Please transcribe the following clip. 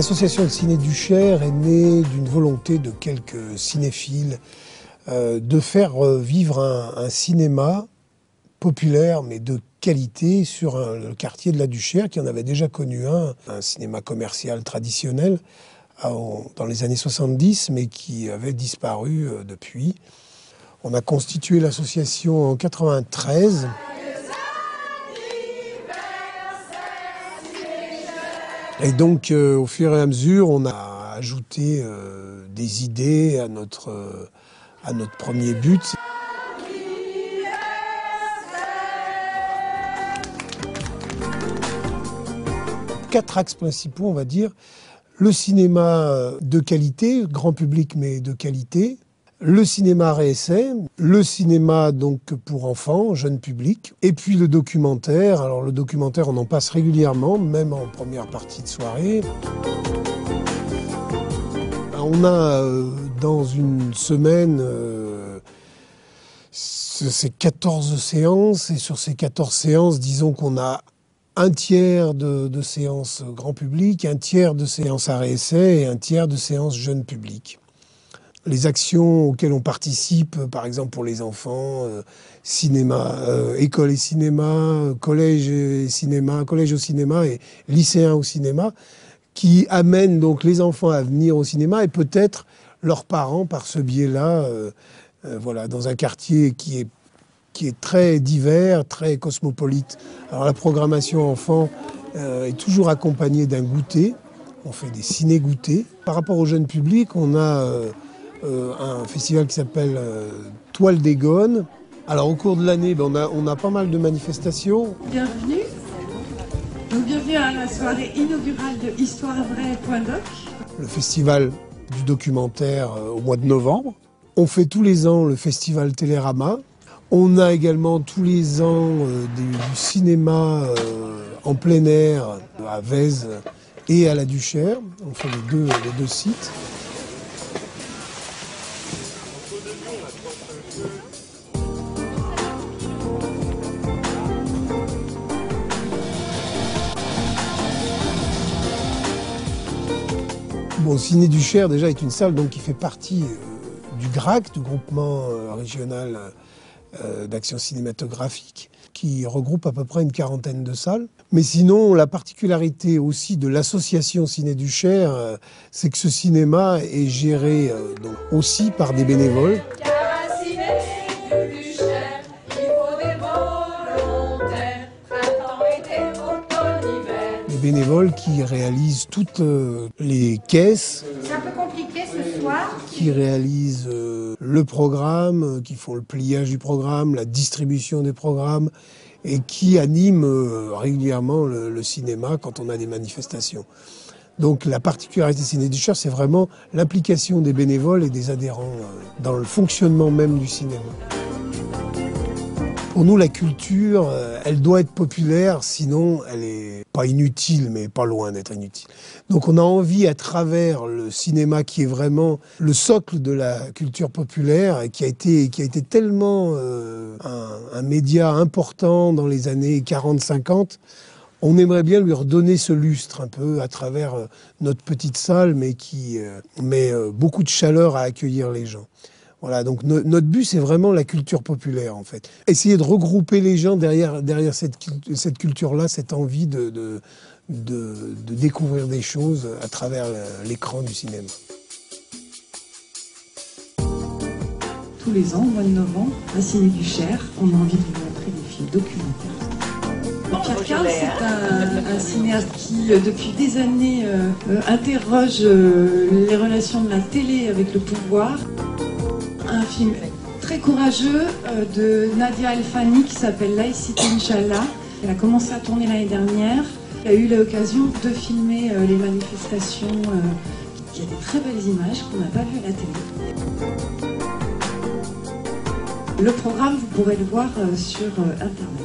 L'association de ciné du Cher est née d'une volonté de quelques cinéphiles de faire vivre un cinéma populaire mais de qualité sur le quartier de la Duchère, qui en avait déjà connu un cinéma commercial traditionnel dans les années 70, mais qui avait disparu depuis. On a constitué l'association en 93. Et donc, au fur et à mesure, on a ajouté des idées à notre premier but. Quatre axes principaux, on va dire. Le cinéma de qualité, grand public mais de qualité. Le cinéma à réessai, le cinéma donc pour enfants, jeune public, et puis le documentaire. Alors le documentaire, on en passe régulièrement, même en première partie de soirée. On a dans une semaine ces 14 séances, et sur ces 14 séances, disons qu'on a un tiers de séances grand public, un tiers de séances à réessai et un tiers de séances jeune public. Les actions auxquelles on participe, par exemple pour les enfants, cinéma, école et cinéma, collège et cinéma, collège au cinéma et lycéens au cinéma, qui amènent donc les enfants à venir au cinéma et peut-être leurs parents par ce biais-là, voilà, dans un quartier qui est très divers, très cosmopolite. Alors la programmation enfant est toujours accompagnée d'un goûter. On fait des ciné-goûters. Par rapport au jeune public, on a un festival qui s'appelle Toile des Gones. Alors au cours de l'année, on a pas mal de manifestations. Bienvenue. Donc, bienvenue à la soirée inaugurale de Histoire-Vraie.doc. Le festival du documentaire au mois de novembre. On fait tous les ans le festival Télérama. On a également tous les ans du cinéma en plein air à Vèze et à la Duchère. On fait les deux sites. Bon, Ciné du Cher déjà est une salle donc qui fait partie du GRAC, du groupement régional d'action cinématographique, qui regroupe à peu près une quarantaine de salles. Mais sinon, la particularité aussi de l'association Ciné du Cher, c'est que ce cinéma est géré donc aussi par des bénévoles. Les bénévoles qui réalisent toutes les caisses. C'est un peu compliqué ce soir. Qui réalisent le programme, qui font le pliage du programme, la distribution des programmes et qui animent régulièrement le cinéma quand on a des manifestations. Donc la particularité Ciné du Cher, c'est vraiment l'implication des bénévoles et des adhérents dans le fonctionnement même du cinéma. Pour nous, la culture, elle doit être populaire, sinon elle est pas inutile, mais pas loin d'être inutile. Donc on a envie, à travers le cinéma qui est vraiment le socle de la culture populaire, qui a été tellement un média important dans les années 40-50, on aimerait bien lui redonner ce lustre un peu à travers notre petite salle, mais qui met beaucoup de chaleur à accueillir les gens. Voilà, donc notre but, c'est vraiment la culture populaire, en fait. Essayer de regrouper les gens derrière cette culture-là, cette envie de découvrir des choses à travers l'écran du cinéma. Tous les ans, au mois de novembre, à Ciné du Cher, on a envie de vous montrer des films documentaires. Pierre Carles, c'est un cinéaste qui, depuis des années, interroge les relations de la télé avec le pouvoir. Un film très courageux de Nadia El Fani qui s'appelle Laïcité Inch'Allah. Elle a commencé à tourner l'année dernière. Elle a eu l'occasion de filmer les manifestations. Il y a des très belles images qu'on n'a pas vues à la télé. Le programme, vous pourrez le voir sur Internet.